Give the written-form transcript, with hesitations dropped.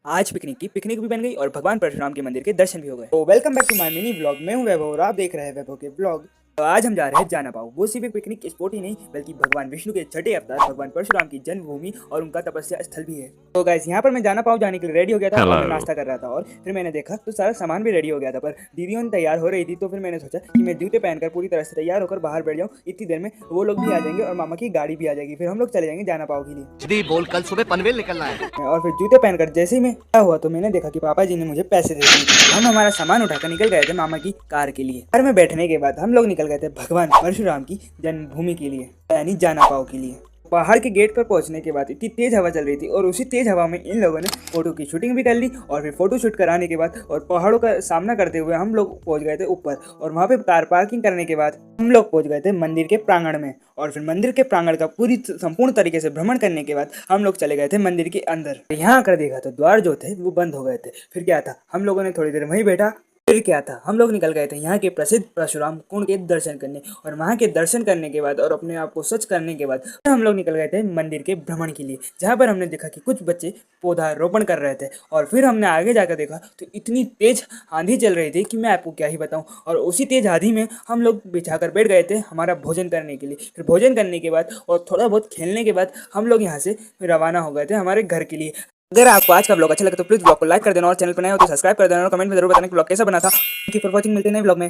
आज पिकनिक भी बन गई और भगवान परशुराम के मंदिर के दर्शन भी हो गए। तो welcome back to my mini vlog. मैं हूं वैभव और आप देख रहे हैं वैभव के व्लॉग। तो आज हम जा रहे हैं जाना पाओ। वो सिर्फ एक पिकनिक स्पॉट ही नहीं बल्कि भगवान विष्णु के छठे अवतार भगवान परशुराम की जन्मभूमि और उनका तपस्या स्थल भी है। तो गाइस यहाँ पर मैं जाना पाओ जाने के लिए रेडी हो गया था और मैं नाश्ता कर रहा था और फिर मैंने देखा तो सारा सामान भी रेडी हो गया था, पर दीदियों तैयार हो रही थी। तो फिर मैंने सोचा कि मैं जूते पहनकर पूरी तरह से तैयार होकर बाहर बैठ जाऊँ। इतनी देर में वो लोग भी आ जाएंगे और मामा की गाड़ी भी आ जाएगी, फिर हम लोग चले जाएंगे जाना पाओ के लिए। बोल कल सुबह पनवेल निकलना है। और फिर जूते पहनकर जैसे ही मैं क्या हुआ तो मैंने देखा कि पापा जी ने मुझे पैसे दे दिए। हम हमारा सामान उठाकर निकल गए थे मामा की कार के लिए। कार में बैठने के बाद हम लोग निकल गए थे भगवान परशुराम की जन्मभूमि के लिए, यानी जाना पाओ के लिए। पहाड़ के गेट पर पहुंचने के बाद इतनी तेज हवा चल रही थी और उसी तेज हवा में इन लोगों ने फोटो की शूटिंग भी कर ली। और फिर फोटो शूट कराने के बाद और पहाड़ों का सामना करते हुए हम लोग पहुंच गए थे ऊपर। और वहां पे कार पार्किंग करने के बाद हम लोग पहुंच गए थे मंदिर के प्रांगण में। और फिर मंदिर के प्रांगण का पूरी संपूर्ण तरीके से भ्रमण करने के बाद हम लोग चले गए थे मंदिर के अंदर। यहाँ आकर देखा तो द्वार जो थे वो बंद हो गए थे। फिर क्या था, हम लोगों ने थोड़ी देर वहीं बैठा। फिर क्या था, हम लोग निकल गए थे यहाँ के प्रसिद्ध परशुराम कुंड के दर्शन करने। और वहाँ के दर्शन करने के बाद और अपने आप को स्वच्छ करने के बाद हम लोग निकल गए थे मंदिर के भ्रमण के लिए, जहाँ पर हमने देखा कि कुछ बच्चे पौधारोपण कर रहे थे। और फिर हमने आगे जाकर देखा तो इतनी तेज आंधी चल रही थी कि मैं आपको क्या ही बताऊँ। और उसी तेज आंधी में हम लोग बिछाकर बैठ गए थे हमारा भोजन करने के लिए। फिर भोजन करने के बाद और थोड़ा बहुत खेलने के बाद हम लोग यहाँ से रवाना हो गए थे हमारे घर के लिए। अगर आपको आज का ब्लॉग अच्छा लगे तो प्लीज ब्लॉग को लाइक कर देना और चैनल पर नए हो तो सब्सक्राइब कर देना और कमेंट में जरूर बताना कि ब्लॉग कैसा बना था। Thank you for watching. मिलते हैं नए ब्लॉग में।